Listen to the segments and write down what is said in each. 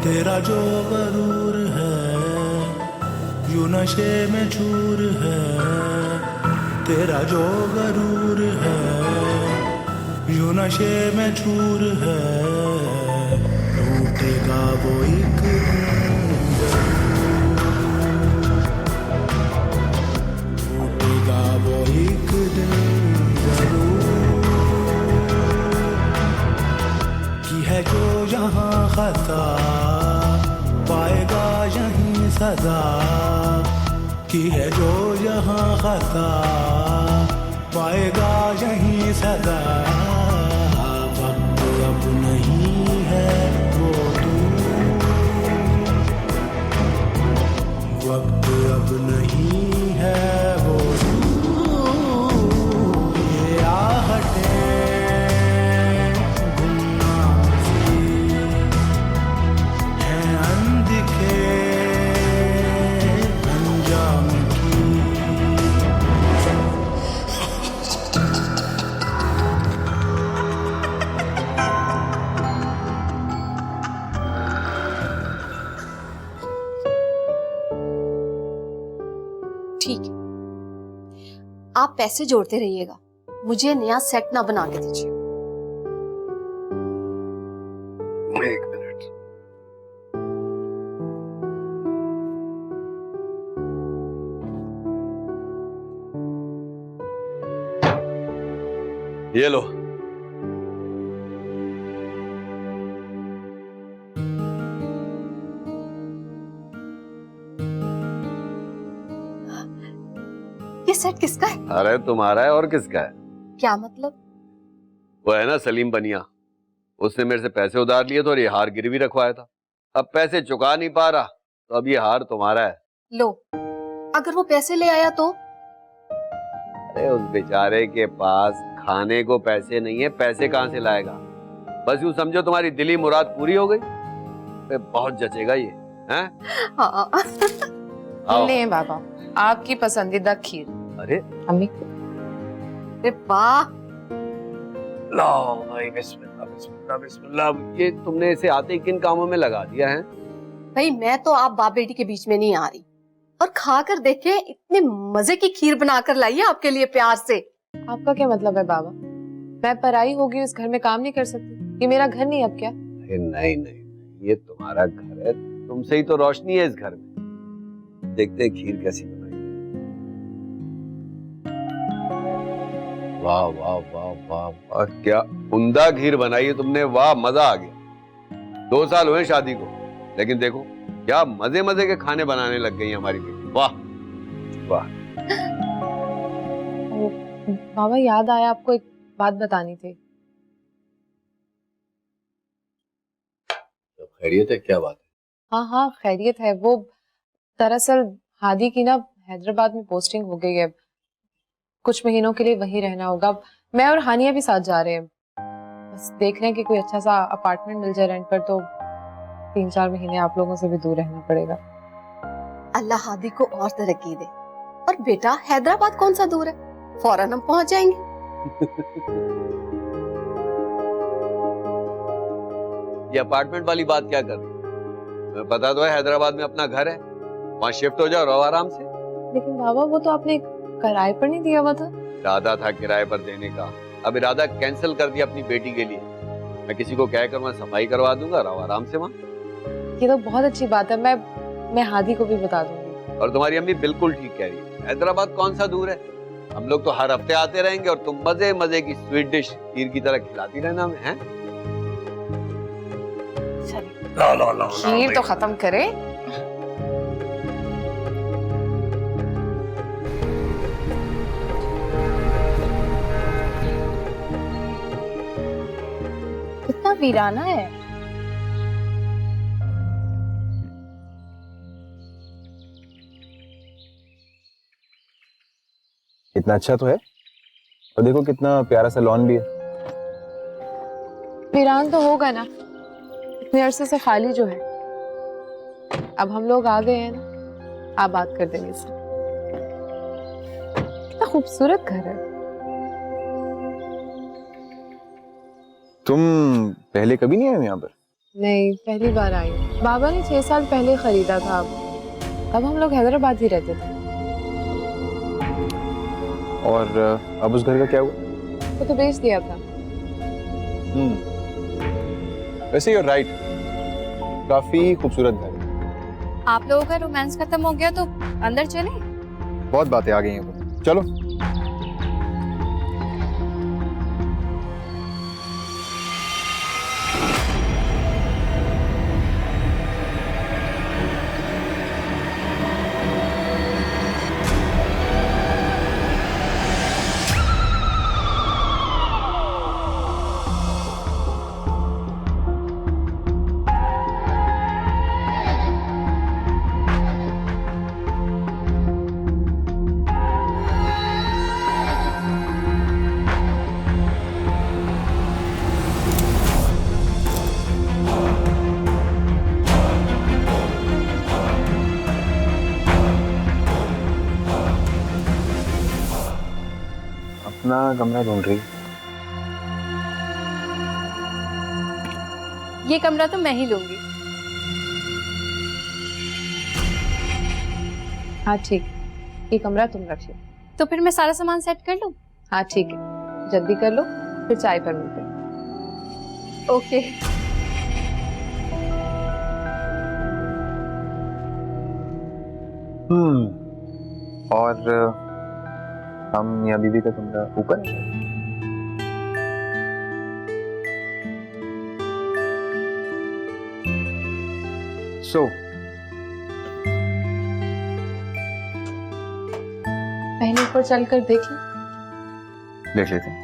तेरा जो गरूर है यूं नशे में चूर है, तेरा जो गरूर है यूं नशे में चूर है, टूटेगा वो एक दिन जरूर, टूटेगा वो एक दिन जरूर, की है जो यहाँ खता पाएगा यहीं सजा, की है जो यहाँ खता पाएगा यहीं सजा, वक्त अब नहीं है वो तू, वक्त अब नहीं है वो तू, ये आहटें गुमनाम सी हैं अनदिखे अंजाम की। ठीक है, आप पैसे जोड़ते रहिएगा, मुझे नया सेट ना बना के दीजिए। एक मिनट। ये लो। ये सेट किसका है? अरे तुम्हारा है और किसका है? क्या मतलब? वो है ना सलीम बनिया, उसने मेरे से पैसे उधार लिए थे और ये हार गिरवी रखवाया था। अब पैसे चुका नहीं पा रहा तो अब ये हार तुम्हारा है। लो, अगर वो पैसे ले आया तो? अरे उस बेचारे के पास खाने को पैसे नहीं है, पैसे कहां से लाएगा? बस यूं समझो तुम्हारी दिली मुराद पूरी हो गई। बहुत जचेगा ये, हैं? हाँ। आओ। ले बाबा, आपकी पसंदीदा खीर। अरे अम्मी, अरे वाह, लाओ भाई, बिस्मिल्लाह बिस्मिल्लाह बिस्मिल्लाह। ये तुमने इसे आते ही किन कामों में लगा दिया है? भाई मैं तो आप बाप बेटी के बीच में नहीं आ रही, और खा कर देखे, इतने मजे की खीर बनाकर लाई है आपके लिए प्यार से। आपका क्या मतलब है बाबा? मैं पराई होगी, उस घर में काम नहीं कर सकती? ये मेरा घर नहीं अब क्या? अरे नहीं नहीं, ये तुम्हारा घर है, तुमसे ही तो रोशनी है इस घर में। देखते हैं खीर कैसी बनाई। वाह वाह वाह वाह वाह, क्या उम्दा खीर बनाई है तुमने, वाह मजा आ गया। 2 साल हुए शादी को, लेकिन देखो क्या मजे मजे के खाने बनाने लग गई हमारी बेटी। वाह वाह। बाबा याद आया, आपको एक बात बतानी थी। तो खैरियत है? क्या बात है? हाँ हाँ खैरियत है। वो दरअसल हादी की ना हैदराबाद में पोस्टिंग हो गई है, कुछ महीनों के लिए वहीं रहना होगा। मैं और हानिया भी साथ जा रहे हैं, बस देख रहे हैं कि कोई अच्छा सा अपार्टमेंट मिल जाए रेंट पर, तो 3-4 महीने आप लोगों से भी दूर रहना पड़ेगा। अल्लाह हादी को और तरक्की दे। और बेटा, हैदराबाद कौन सा दूर है, फौरन हम पहुंच जाएंगे। ये अपार्टमेंट वाली बात क्या कर रही है? तुम्हें पता तो है हैदराबाद में अपना घर है, वहां शिफ्ट हो जाओ, रहो आराम से। लेकिन बाबा वो तो आपने किराए पर नहीं दिया हुआ था। इरादा था किराए पर देने का, अब इरादा कैंसिल कर दिया अपनी बेटी के लिए। मैं किसी को कहकर वहां सफाई करवा दूंगा, रहो आराम से वहां। ये तो बहुत अच्छी बात है, मैं हादी को भी बता दूंगी। और तुम्हारी अम्मी बिल्कुल ठीक कह रही है, हैदराबाद कौन सा दूर है। हम लोग तो हर हफ्ते आते रहेंगे और तुम मजे मजे की स्वीट डिश खीर की तरह खिलाती रहना हमें, हैं? खीर तो खत्म करे। कितना वीराना है। इतना अच्छा तो है, और देखो कितना प्यारा सा लॉन भी है। वीरान तो होगा ना, इतने अरसे से खाली जो है। अब हम लोग आ गए हैं ना, आप बात कर देंगे इससे। कितना खूबसूरत घर है। तुम पहले कभी नहीं आए हो यहाँ पर? नहीं, पहली बार आई हूँ। बाबा ने 6 साल पहले खरीदा था। अब हम लोग हैदराबाद ही रहते थे। और अब उस घर का क्या हुआ? वो तो बेच दिया था। वैसे you're राइट, काफी खूबसूरत घर है। आप लोगों का रोमांस खत्म हो गया तो अंदर चले। बहुत बातें आ गई हैं, चलो। अपना कमरा ढूंढ रही। ये कमरा तो मैं ही लूंगी। हाँ ठीक, ये कमरा तुम रख लो। तो फिर मैं सारा सामान सेट कर लूं? हाँ ठीक है, जल्दी कर लो, फिर चाय पर मिलते हैं। ओके। और हम मियां बीवी का कमरा ऊपर है। सो पहले ऊपर चलकर देख लो। देख लेते हैं।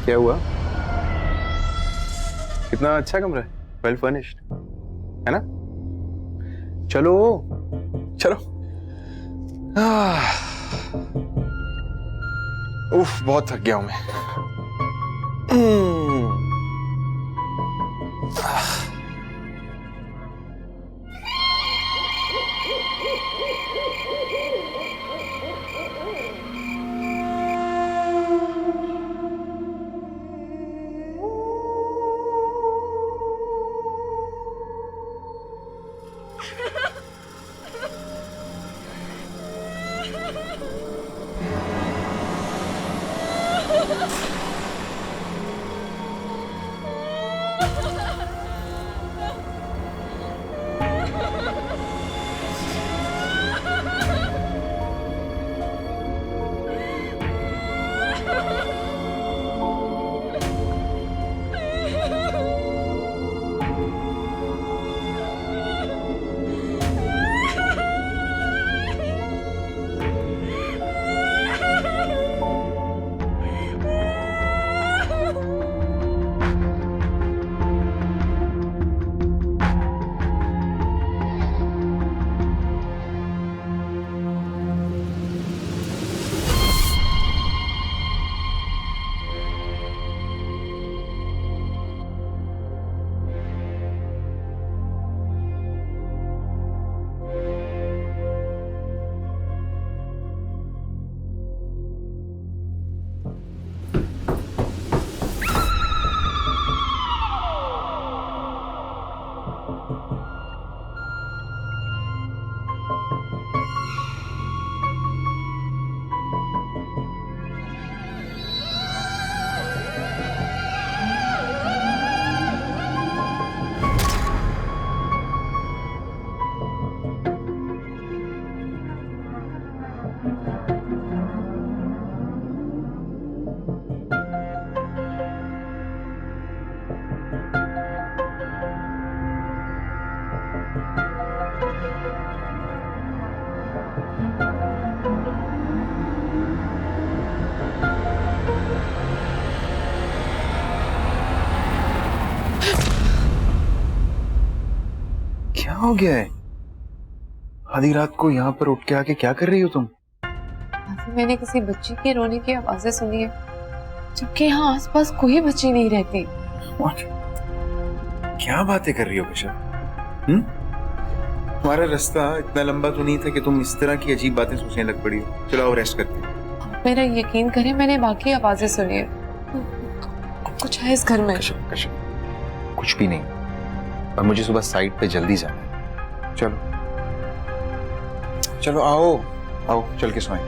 क्या हुआ? कितना अच्छा कमरा है, वेल फर्निश्ड है ना? चलो चलो। उफ, बहुत थक गया हूं मैं। हो गया है? आधी रात को यहाँ पर उठ के आके क्या कर रही हो तुम? अभी मैंने किसी बच्ची की रोने की आवाजें सुनी है, जबकि यहाँ आसपास कोई बच्ची नहीं रहती। What? क्या बातें कर रही हो कश्यप? तुम्हारा रास्ता इतना लंबा तो नहीं था कि तुम इस तरह की अजीब बातें सोचने लग पड़ी हो। चलो आओ रेस्ट करते हैं। मेरा यकीन करें, मैंने बाकी आवाजें सुनी है। कुछ है इस घर में। कश्यप कश्यप कुछ भी नहीं, और मुझे सुबह साइट पे जल्दी जाना है। चलो चलो आओ आओ चल के सोएं।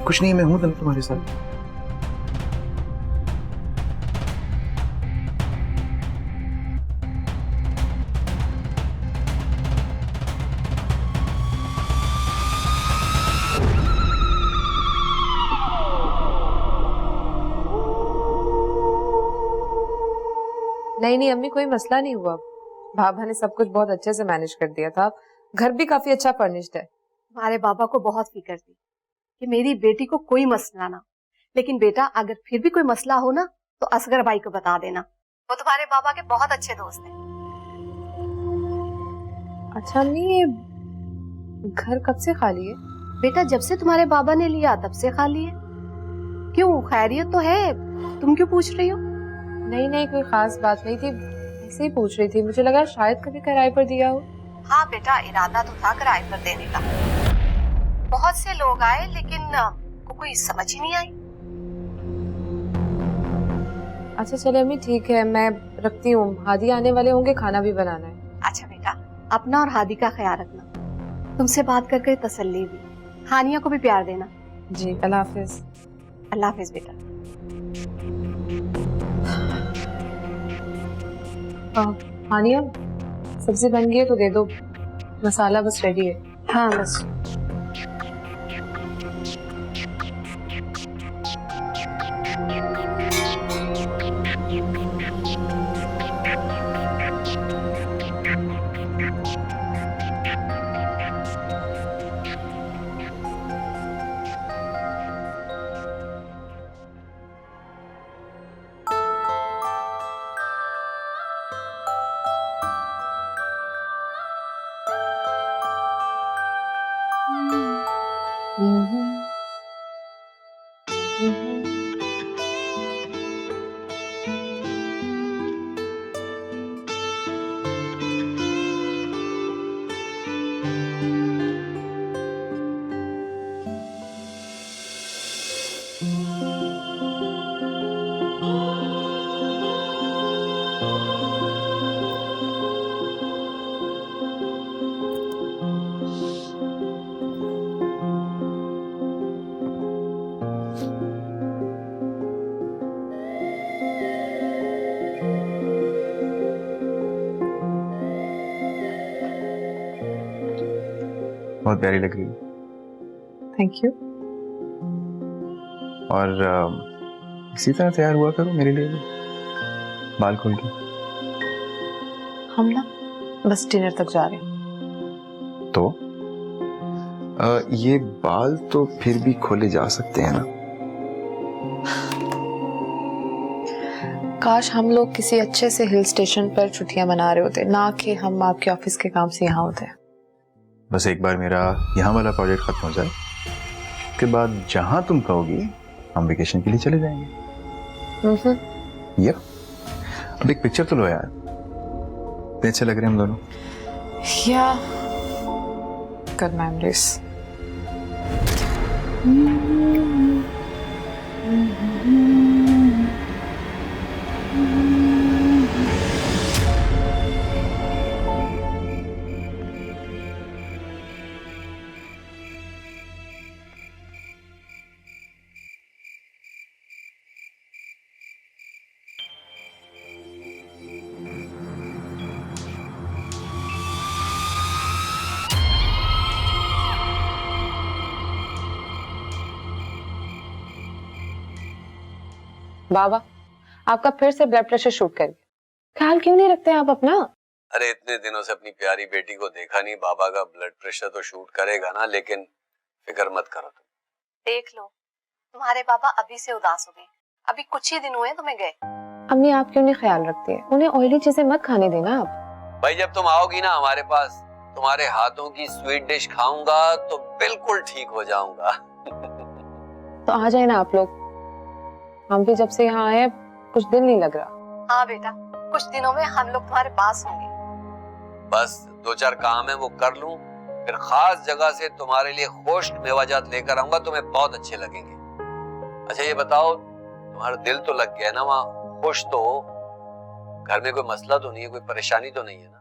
कुछ नहीं, मैं हूं तुम्हारे साथ। नहीं अम्मी, कोई मसला नहीं हुआ। बाबा ने सब कुछ बहुत अच्छे से मैनेज कर दिया था। घर भी काफी अच्छा फर्निश्ड है। हमारे बाबा को बहुत फिक्र थी कि मेरी बेटी को कोई मसला ना, लेकिन बेटा अगर फिर भी कोई मसला हो ना तो असगर भाई को बता देना, वो तुम्हारे बाबा के बहुत अच्छे दोस्त हैं। अच्छा अम्मी, ये घर कब से खाली है? बेटा जब से तुम्हारे बाबा ने लिया तब से खाली है। क्यों, खैरियत तो है, तुम क्यों पूछ रही हो? नहीं कोई खास बात नहीं थी, ऐसे ही पूछ रही थी। मुझे लगा शायद कभी किराए पर दिया हो। हाँ बेटा, इरादा तो था किराए पर देने का। बहुत से लोग आए लेकिन को कोई समझ ही नहीं आई। अच्छा चले अम्मी, ठीक है, मैं रखती हूँ। हादी आने वाले होंगे, खाना भी बनाना है। अच्छा बेटा, अपना और हादी का ख्याल रखना। तुमसे बात करके तसल्ली हुई। हानिया को भी प्यार देना। जी, अल्लाह हाफिज। अल्लाह हाफिज बेटा। हानिया, सब्जी बन गई है तो दे दो, मसाला बस रेडी है। हाँ बस। बहुत प्यारी लग रही है। Thank you. और इसी तरह तैयार हुआ करो मेरे लिए भी, बाल खोल के। हम ना बस डिनर तक जा रहे हैं। तो ये बाल तो फिर भी खोले जा सकते हैं ना? काश हम लोग किसी अच्छे से हिल स्टेशन पर छुट्टियां मना रहे होते, ना कि हम आपके ऑफिस के काम से यहाँ होते। बस एक बार मेरा यहाँ वाला प्रोजेक्ट खत्म हो जाए, उसके बाद जहां तुम कहोगी हम वेकेशन के लिए चले जाएंगे। या अब एक पिक्चर तो लो यार, इतने अच्छे लग रहे हैं हम दोनों। या गुड मेमोरीज। बाबा, आपका फिर से ब्लड प्रेशर शूट कर गया। ख्याल क्यों नहीं रखते आप अपना? अरे इतने दिनों से अपनी प्यारी बेटी को देखा नहीं, बाबा का ब्लड प्रेशर तो शूट करेगा ना, लेकिन फिक्र मत करो तुम। देख लो, तुम्हारे बाबा अभी से उदास हो गए। अभी कुछ ही दिन हुए तुम्हें गए। अम्मी, आप क्यों नहीं ख्याल रखती है? उन्हें ऑयली चीजें मत खाने देना आप। भाई जब तुम आओगी ना हमारे पास, तुम्हारे हाथों की स्वीट डिश खाऊंगा तो बिल्कुल ठीक हो जाऊंगा। तो आ जाए ना आप लोग, हम भी जब से यहाँ आए कुछ दिन नहीं लग रहा। हाँ बेटा, कुछ दिनों में हम लोग तुम्हारे पास होंगे। बस 2-4 काम है वो कर लूं, फिर खास जगह से तुम्हारे लिए खुश्क मेवाजात लेकर आऊंगा, तुम्हें बहुत अच्छे लगेंगे। अच्छा ये बताओ, तुम्हारा दिल तो लग गया ना वहाँ, खुश तो हो? घर में कोई मसला तो नहीं है, कोई परेशानी तो नहीं है ना?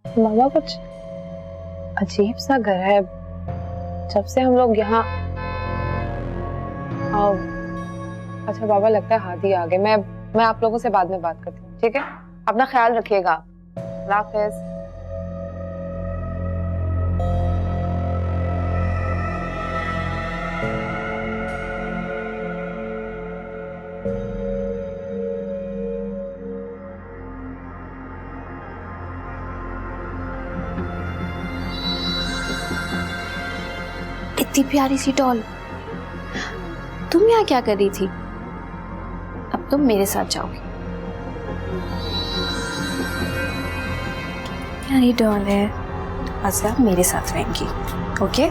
मामा कुछ अजीब सा घर है जब से हम लोग यहाँ। अच्छा बाबा, लगता है हादी आ गए। मैं आप लोगों से बाद में बात करती हूँ, ठीक है? अपना ख्याल रखिएगा। अल्लाह हाफिज। इतनी प्यारी सी डॉल, तुम यहाँ क्या कर रही थी? अब तुम मेरे साथ जाओगी। प्यारी डॉल है, आज आप मेरे साथ रहेंगी, ओके?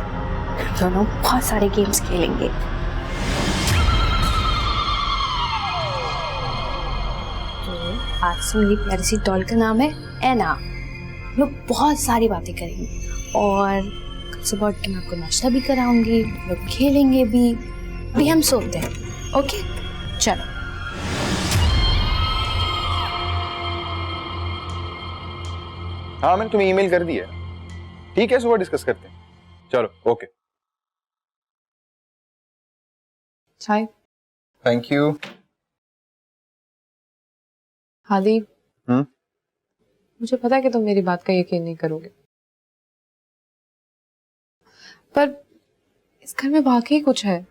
दोनों बहुत सारे गेम्स खेलेंगे। तो आज से मेरी प्यारी सी डॉल का नाम है एना। हम लोग बहुत सारी बातें करेंगे और सुबह उठ के मैं आपको नाश्ता भी कराऊंगी, लोग खेलेंगे भी। अभी हम सोते हैं, ओके? चलो। हाँ मैंने तुम्हें ईमेल कर दी है, ठीक है? सुबह डिस्कस करते हैं। चलो ओके। चाय। Thank you. हादी, मुझे पता है कि तुम मेरी बात का यकीन नहीं करोगे, पर इस घर में वाकई कुछ है।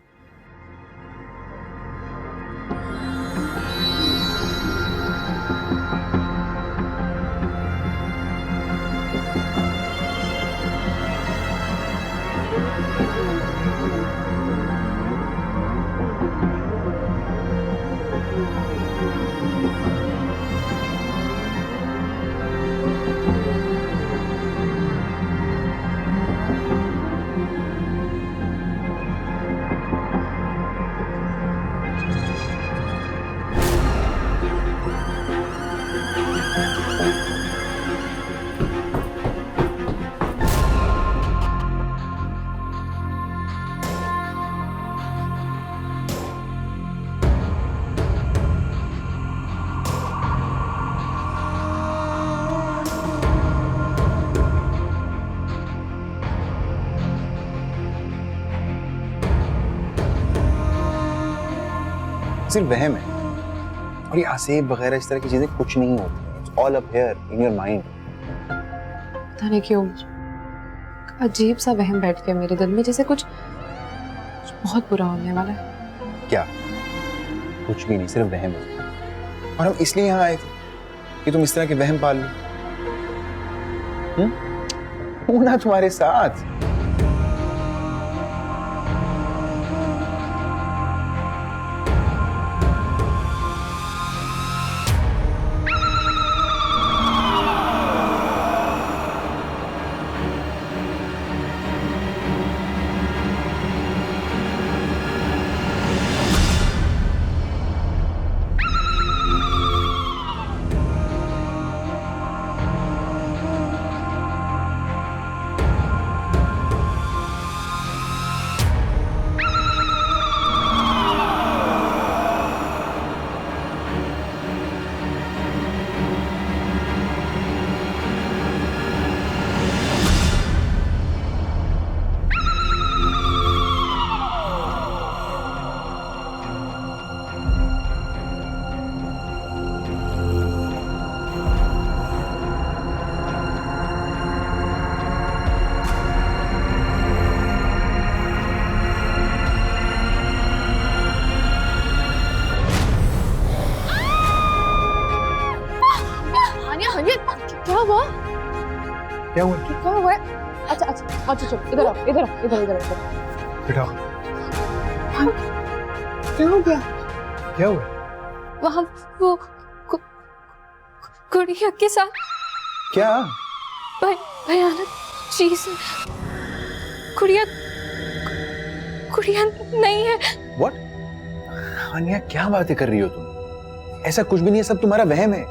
सिर्फ वहम है, और ये आसेब वगैरह इस तरह की चीजें कुछ नहीं होती। It's all up here in your mind. पता नहीं क्यों अजीब सा वहम बैठ गया मेरे दिल में, जैसे कुछ बहुत बुरा होने वाला है। क्या? कुछ भी नहीं, सिर्फ वहम है। और हम इसलिए यहाँ आए थे कि तुम इस तरह के वहम पाल लो। हूं ना तुम्हारे साथ। क्या हुआ? क्या हुआ? क्या हुआ? अच्छा अच्छा अच्छा चुप, इधर आओ, इधर आओ, इधर इधर इधर। बेटा क्या हो गया? क्या हुआ? वहाँ वो गुड़िया के साथ। क्या? भयानक चीज है। गुड़िया गुड़िया नहीं है। व्हाट? हानिया क्या बातें कर रही हो तुम? ऐसा कुछ भी नहीं है, सब तुम्हारा वहम है।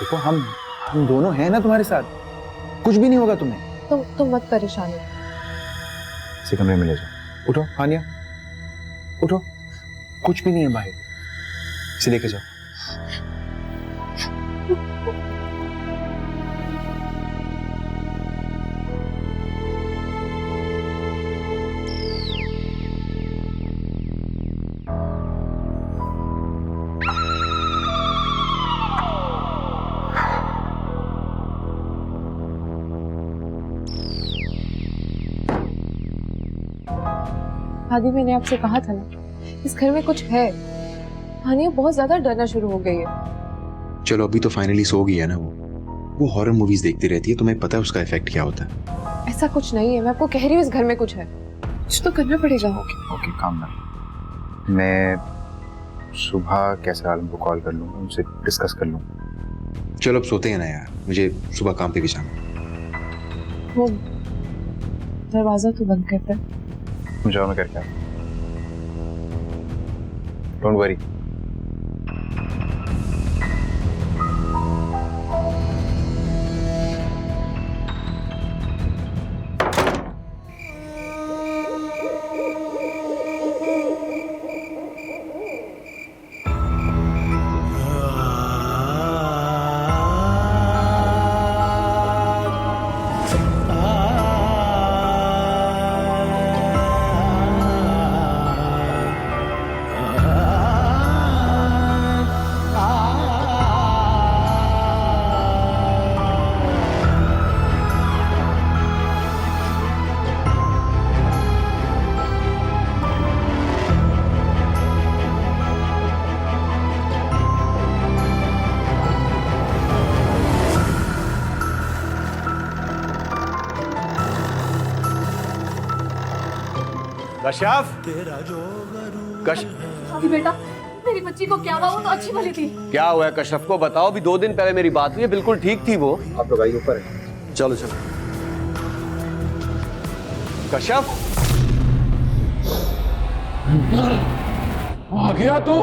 देखो हम दोनों हैं ना तुम्हारे साथ, कुछ भी नहीं होगा तुम्हें। तुम मत परेशान हो। इसे कमरे में ले जाओ। उठो हानिया, उठो, कुछ भी नहीं है बाहर, इसे लेके जाओ। हादी मैंने आपसे कहा था ना, इस घर में कुछ है। हानिया बहुत ज्यादा डरना शुरू हो गई है। चलो अभी तो फाइनली सो गई है ना वो हॉरर मूवीज देखती रहती है, तुम्हें पता है उसका इफेक्ट क्या होता है। ऐसा कुछ नहीं है, मैं आपको कह रही हूँ इस घर में कुछ है, कुछ तो करना पड़ेगा। Okay calm down. मैं सुबह कैसे आलम को कॉल कर लूंगा, उनसे डिस्कस कर लूंगा। चलो अब सोते हैं ना यार, मुझे सुबह काम पे भी जाना। वो दरवाजा तो बंद करता है। जाओ, मैं करके आता हूं। Don't worry. कश्यप, अभी बेटा मेरी बच्ची को क्या हुआ? वो तो अच्छी भली थी। क्या हुआ है कश्यप को बताओ। अभी 2 दिन पहले मेरी बात हुई है, बिल्कुल ठीक थी वो। आप लोग आइए ऊपर। चलो चलो। कश्यप आ गया तू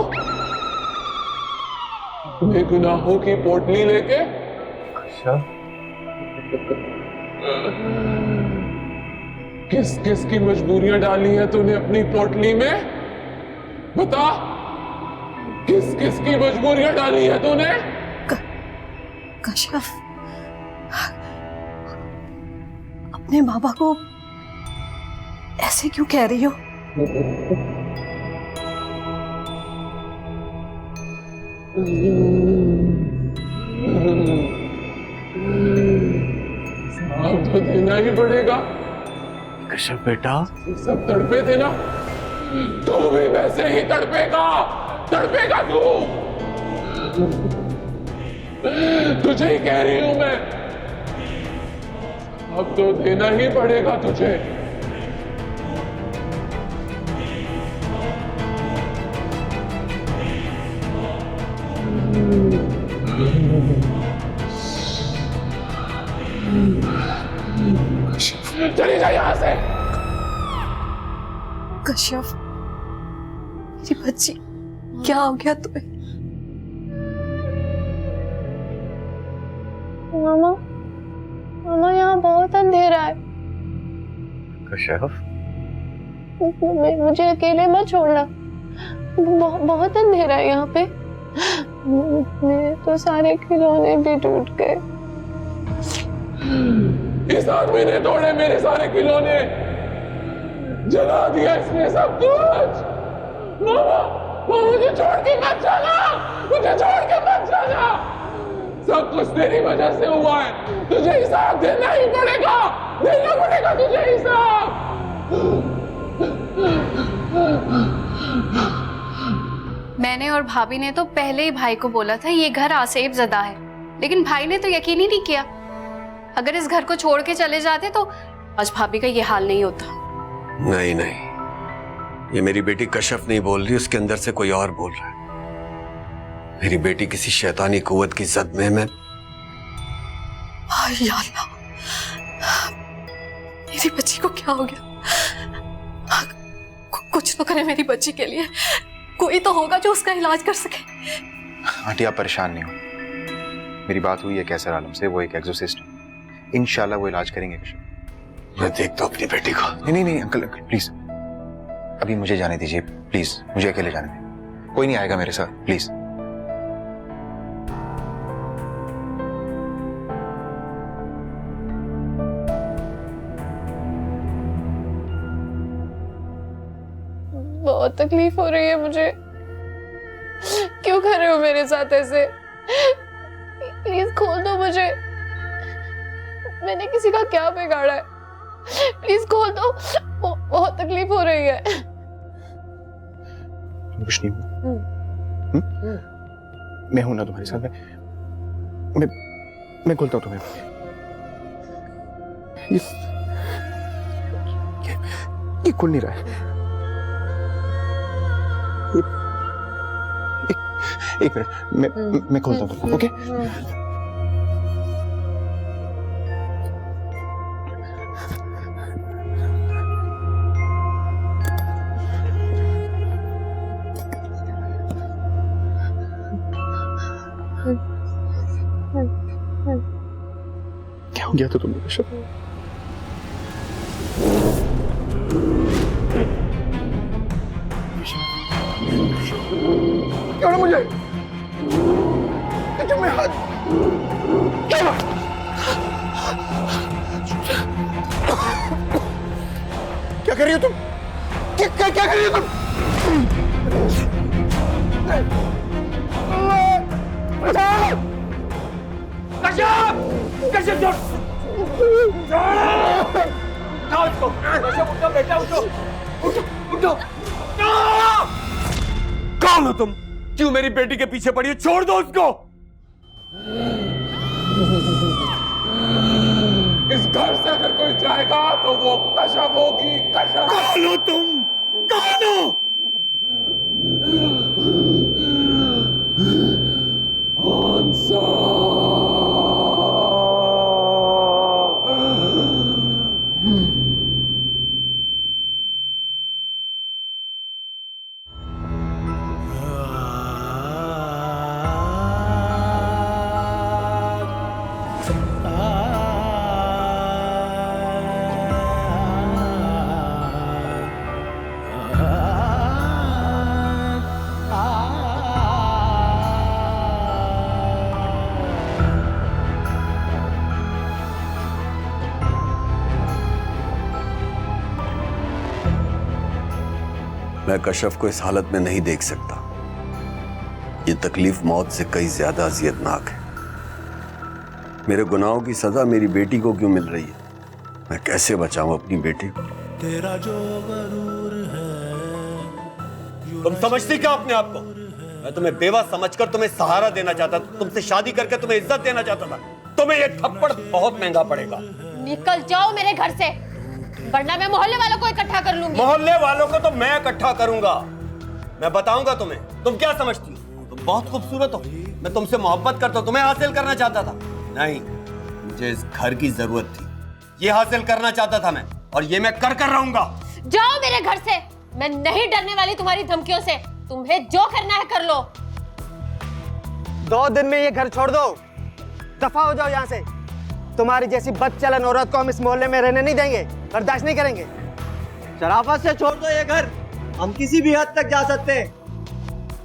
अपने गुनाहों की पोटली लेके। किस किस की मजबूरियां डाली है तूने अपनी पोटली में? बता, किस किस की मजबूरियां डाली है तूने? कश्यप, अपने बाबा को ऐसे क्यों कह रही हो? अब तो देना ही पड़ेगा। कश्यप बेटा, सब तड़पे थे ना, तू भी वैसे ही तड़पेगा, तड़पेगा तू। तुझे ही कह रही हूं मैं, अब तो देना ही पड़ेगा तुझे। चली जा यहां से। कश्यप, मेरी बच्ची, क्या हो गया तुम्हें? मामा, मामा यहाँ बहुत अंधेरा है। कश्यप, मुझे अकेले मत छोड़ना, बहुत अंधेरा है यहाँ पे। मेरे तो सारे खिलौने भी टूट गए। इस आदमी ने तोड़े मेरे सारे खिलौने, जला दिया इसने सब कुछ। मामा, मुझे छोड़ के मत जाना, मुझे छोड़ के मत जाना। सब कुछ तेरी वजह से हुआ है, तुझे हिसाब देना ही पड़ेगा, देना पड़ेगा तुझे हिसाब। मैंने और भाभी ने तो पहले ही भाई को बोला था ये घर आसेब ज़दा है, लेकिन भाई ने तो यकीन ही नहीं किया। अगर इस घर को छोड़ के चले जाते तो आज भाभी का ये हाल नहीं होता। नहीं नहीं, ये मेरी बेटी कश्यप नहीं बोल रही, उसके अंदर से कोई और बोल रहा है। मेरी बेटी किसी शैतानी कुव्वत की जद में मैं। हाय या अल्लाह, मेरी बच्ची को क्या हो गया? कुछ तो करे मेरी बच्ची के लिए, कोई तो होगा जो उसका इलाज कर सके। आंटी आप परेशान नहीं हो, मेरी बात हुई है कैसर आलम से, वो एक एक्सोसिस्ट है, इंशाल्लाह वो इलाज करेंगे कश्यप। मैं देखता हूँ अपनी बेटी को। नहीं अंकल प्लीज, अभी मुझे जाने दीजिए प्लीज, मुझे अकेले जाने दीजिए, कोई नहीं आएगा मेरे साथ प्लीज। बहुत तकलीफ हो रही है मुझे, क्यों कर रहे हो मेरे साथ ऐसे? प्लीज खोल दो मुझे, मैंने किसी का क्या बिगाड़ा है? प्लीज खोल दो, बहुत तकलीफ हो रही है। कुछ नहीं हुआ, मैं हूं ना तुम्हारे साथ, मैं खोलता हूं तुम्हें। ये खुल नहीं रहा है। एक मिनट, मैं खोलता हूं तुमको, ओके? क्या हो गया था तुम्हें कश्यप? क्या हो मुझे? मैं हाथ क्या कर रही हो तुम? क्या कर रही हो तुम? कश्यप! कश्यप छोड़! उठाओ इसको! कश्यप उठो बेटा, उठो! उठो! कौन हो तुम? क्यों मेरी बेटी के पीछे पड़ी हो? छोड़ दो उसको! इस घर से अगर कोई जाएगा तो वो कश्यप होगी, कश्यप। कौन हो तुम? कौन हो? आंसर। मैं कश्यप को इस हालत में नहीं देख सकता। ये तकलीफ मौत से कई ज्यादा अजियतनाक है। मेरे गुनाहों की सजा मेरी बेटी को क्यों मिल रही है? मैं कैसे बचाऊं अपनी बेटी को? तेरा जो गरूर है, तुम समझती क्या अपने आप को? मैं तुम्हें बेवा समझकर तुम्हें सहारा देना चाहता था, तुमसे शादी करके तुम्हें इज्जत देना चाहता था। तुम्हें ये थप्पड़ बहुत महंगा पड़ेगा। निकल जाओ मेरे घर से, वरना मैं मोहल्ले वालों को इकट्ठा कर लूंगी। मोहल्ले वालों को तो मैं इकट्ठा करूंगा। मैं बताऊंगा तुम्हें। तुम क्या समझती हो? तुम बहुत खूबसूरत हो, मैं तुमसे मोहब्बत करता हूं, तुम्हें हासिल करना चाहता था। नहीं, मुझे इस घर की जरूरत थी, ये हासिल करना चाहता था मैं, और ये मैं कर रहूंगा। जाओ मेरे घर से, मैं नहीं डरने वाली तुम्हारी धमकियों से। तुम्हें जो करना है कर लो। 2 दिन में ये घर छोड़ दो, दफा हो जाओ यहाँ से। तुम्हारी जैसी बदचलन औरत को हम इस मोहल्ले में रहने नहीं देंगे, बर्दाश्त नहीं करेंगे। शराफत से छोड़ दो ये घर, हम किसी भी हद तक जा सकते हैं।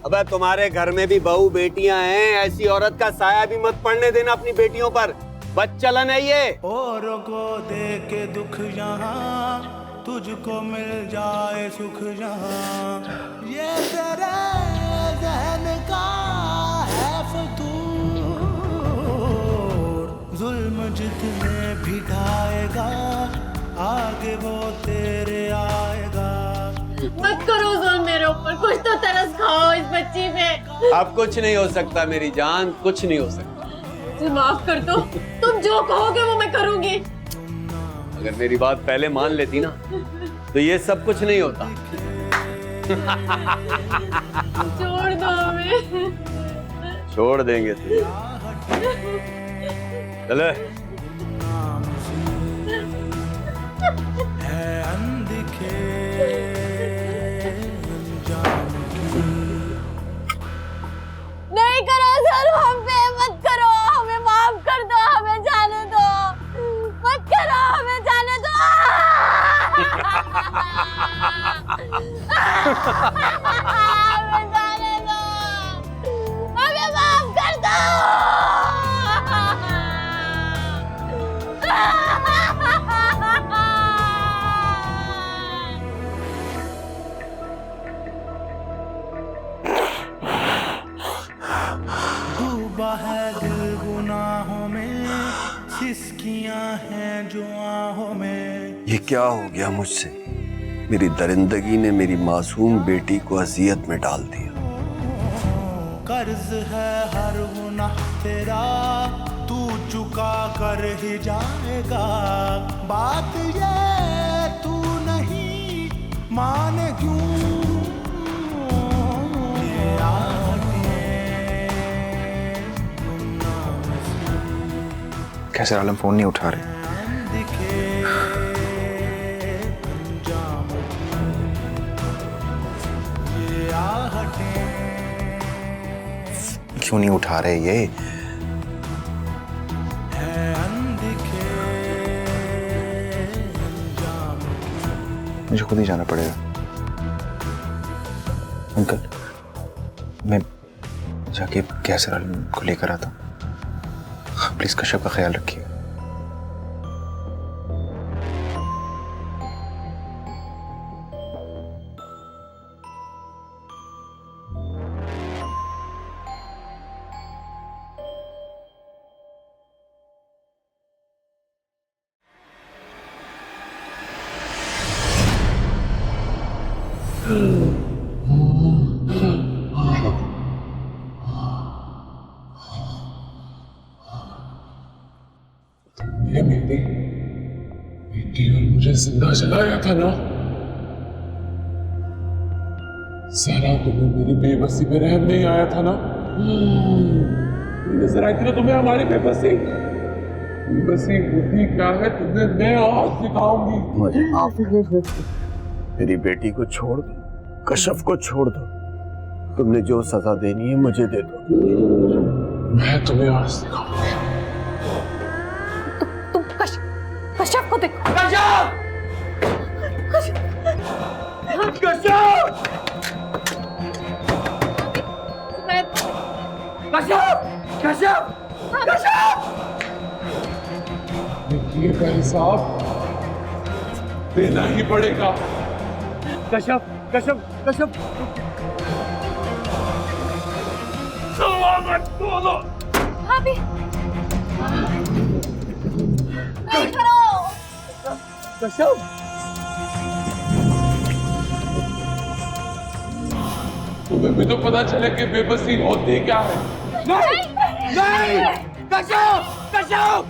अबे तुम्हारे घर में भी बहू बेटियां हैं, ऐसी औरत का साया भी मत पड़ने देना अपनी बेटियों पर। बदचलन है ये। औरों को दे के दुख यहाँ, तुझको मिल जाए सुख यहाँ। ये तेरे ज़हन का है फतूर, जुल्म जितने भी ढाएगा, आगे वो तेरे आएगा। मत करो जुल्म मेरे ऊपर, कुछ तो तरस खाओ इस बच्ची पे। अब कुछ नहीं हो सकता मेरी जान, कुछ नहीं हो सकता। मुझे माफ कर दो, तुम जो कहोगे वो मैं करूंगी। अगर मेरी बात पहले मान लेती ना तो ये सब कुछ नहीं होता। छोड़ दो हमें। छोड़ देंगे तुझे। चले है अनदिखे अनजान की। नहीं करो सर, हम पे मत करो, हमें माफ कर दो, हमें जाने दो, मत करो, हमें जाने दो। हमें जाने दो, हमें माफ कर दो। डूबा है दिल गुनाहों में, सिसकियां हैं जो आहों में। ये क्या हो गया मुझसे? मेरी दरिंदगी ने मेरी मासूम बेटी को अजियत में डाल दिया। कर्ज है हर गुनाह तेरा, तू चुका कर ही जाएगा। बात ये तू नहीं माने क्यों? ये कैसे आलम फोन नहीं उठा रहे? क्यों नहीं उठा रहे ये? मुझे खुद ही जाना पड़ेगा। अंकल, मैं जाके कैसे आलम को लेकर आता हूँ। प्लीज कश्यप का ख्याल रखिए। ये मेरी बेटी और मुझे जिंदा जलाया था ना सारा, तुम्हें मेरी बेबसी पे रहम नहीं आया था ना? नजर आई थी ना तुम्हें हमारी बेबसी बुद्धि क्या है तुम्हें मैं आज सिखाऊंगी। मुझे माफ मेरी बेटी को छोड़ दो, कश्यप को छोड़ दो। तुमने जो सजा देनी है मुझे दे दो। मैं तुम्हें आज सिखाऊंगी। तुम कश्यप को देखो। ये का हिसाब देना ही पड़ेगा। कश्यप कश्यप कश्यप भाभी, नहीं करो। कश्यप तुम्हें भी तो पता चले कि बेबसी होती क्या है। नहीं नहीं कश्यप कश्यप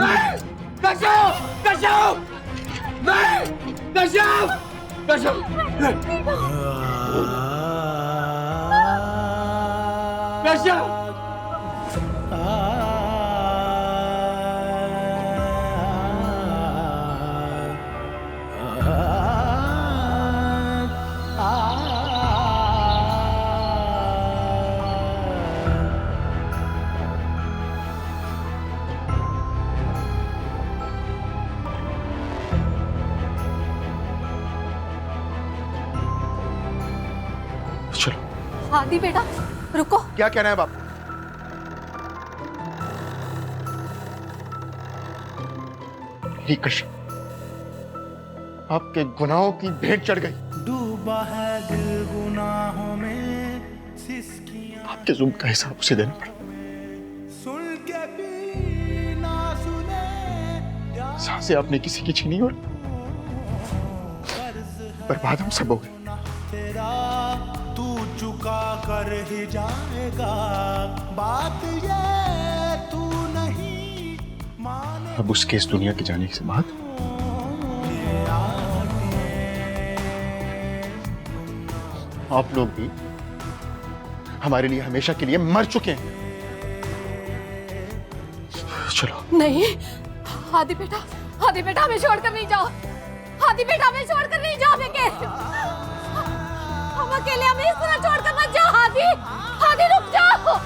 नहीं कश्यप कश्यप नहीं कश्यप कश्यप कश्यप चलो। आदि बेटा रुको। क्या कहना है बाप? कश्यप, आपके गुनाहों की भेंट चढ़ गई। डूबा है दिल गुनाहों में, सिसकियां आपके जुल्म का हिसाब उसे देना पड़ा। सुन के भी ना सुने, सांसें आपने किसी की छीनी और बर्बाद हम सब हो गए। तेरा तू चुका कर ही जाएगा। बात ये तू नहीं माने। अब उसके इस दुनिया के जाने के बाद आप लोग भी हमारे लिए हमेशा के लिए मर चुके हैं। चलो। नहीं आदि बेटा, हादी बेटा हमें छोड़कर नहीं जाओ, हादी बेटा हमें छोड़कर नहीं जाओ बेटे, हम अकेले हमें इस तरह छोड़कर मत जाओ हादी, हादी रुक जाओ।